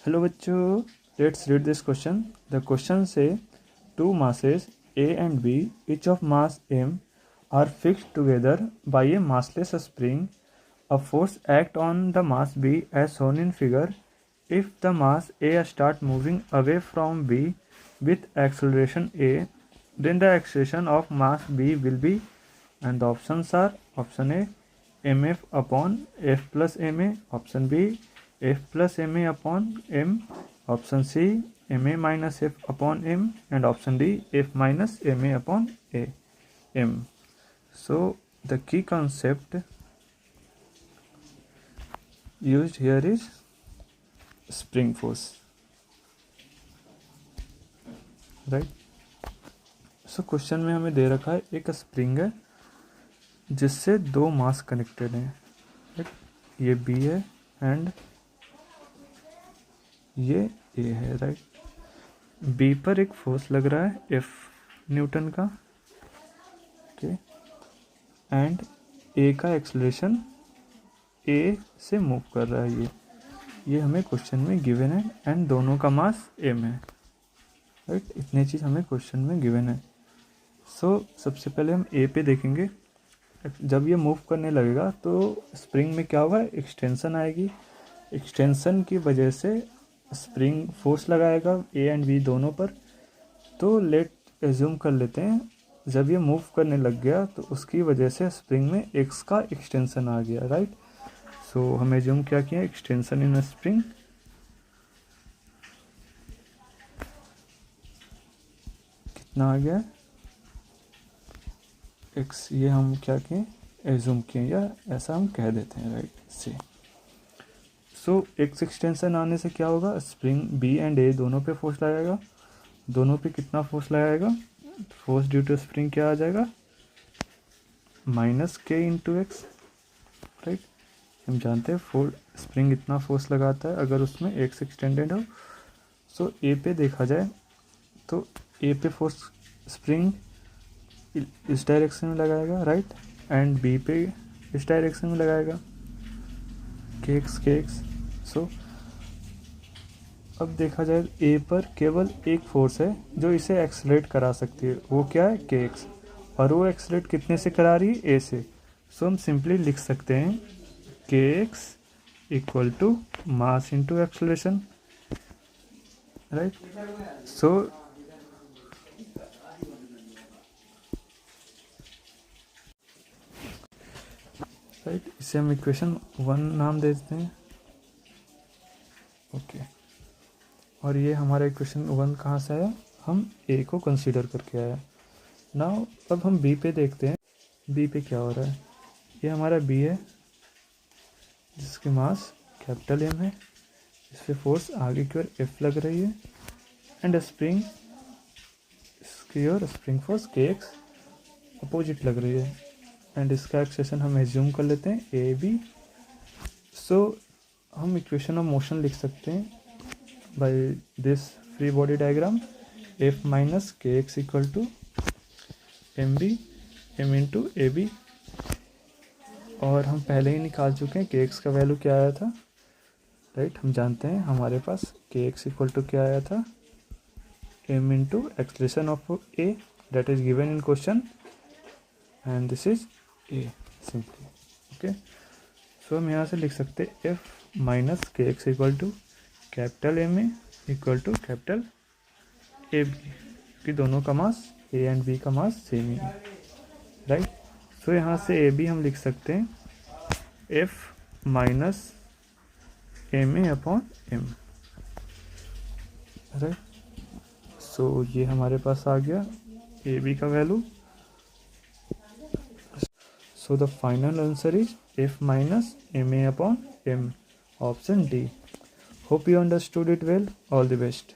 Hello बच्चों, let's read this question. The question से two masses A and B, each of mass m, are fixed together by a massless spring. A force acts on the mass B as shown in figure. If the mass A start moving away from B with acceleration A, then the acceleration of mass B will be, and the options are: option A, mf upon f plus ma, option B, f plus ma upon m, option C, ma minus f upon m, and option D, f minus ma upon a m. So the key concept used here is spring force, right? So question में हमें दे रखा है एक spring है जिससे दो मास connected हैं, ये B है एंड ये A है, राइट. B पर एक फोर्स लग रहा है F न्यूटन का, ओके, एंड A का एक्सेलरेशन A से मूव कर रहा है. ये हमें क्वेश्चन में गिवन है एंड दोनों का मास m है, राइट. इतने चीज़ हमें क्वेश्चन में गिवन है. सो सबसे पहले हम A पे देखेंगे. जब ये मूव करने लगेगा तो स्प्रिंग में क्या होगा, एक्सटेंशन आएगी. एक्सटेंशन की वजह से स्प्रिंग फोर्स लगाएगा A एंड B दोनों पर. तो लेट एज्यूम कर लेते हैं जब ये मूव करने लग गया तो उसकी वजह से स्प्रिंग में X का एक्सटेंशन आ गया, राइट. सो हम एज्यूम क्या किया, एक्सटेंशन इन स्प्रिंग. कितना आ गया X, ये हम क्या किए, एज्यूम किए, या ऐसा हम कह देते हैं, राइट. से सो X एक्सटेंशन आने से क्या होगा, स्प्रिंग B एंड A दोनों पे फोर्स लगाएगा. दोनों पे कितना फोर्स लगाएगा, फोर्स ड्यू टू स्प्रिंग क्या आ जाएगा, minus K into x, right. हम जानते हैं स्प्रिंग इतना फोर्स लगाता है अगर उसमें X एक्सटेंडेड हो. सो A पे देखा जाए तो A पे फोर्स स्प्रिंग इस डायरेक्शन में लगाएगा, राइट, एंड B पे इस डायरेक्शन में लगाएगा, kx. सो अब देखा जाए A पर केवल एक फोर्स है जो इसे एक्सलेट करा सकती है, वो क्या है, kx, और वो एक्सलेट कितने से करा रही है, A से. सो हम सिंपली लिख सकते हैं kx equal to mass into acceleration, right. So right, इसे हम इक्वेशन 1 नाम दे देते हैं, ओके. और ये हमारा इक्वेशन 1 कहाँ से आया, हम A को कंसीडर करके आया. नाउ अब हम B पे देखते हैं. B पे क्या हो रहा है, ये हमारा B है जिसकी मास कैपिटल M है. इस पर फोर्स आगे की ओर F लग रही है एंड स्प्रिंग इसकी ओर स्प्रिंग फोर्स kx अपोजिट लग रही है एंड इसका एक्सेशन हम एज्यूम कर लेते हैं AB. सो हम इक्वेशन ऑफ मोशन लिख सकते हैं by this free body diagram, F minus kx equal to mb m into AB. और हम पहले ही निकाल चुके हैं kx का वैल्यू क्या आया था, राइट. हम जानते हैं हमारे पास kx इक्वल टू क्या आया था, m into acceleration of A that is given in question and this is A simply, okay. So हम यहाँ से लिख सकते हैं F minus kx equal to capital M equal to capital AB, कि दोनों का मास A एंड B का मास सेम ही, राइट. सो यहाँ से AB हम लिख सकते हैं F minus ma upon m, right. So ये हमारे पास आ गया AB का value. So the final answer is F minus ma upon m, option D. Hope you understood it well. All the best.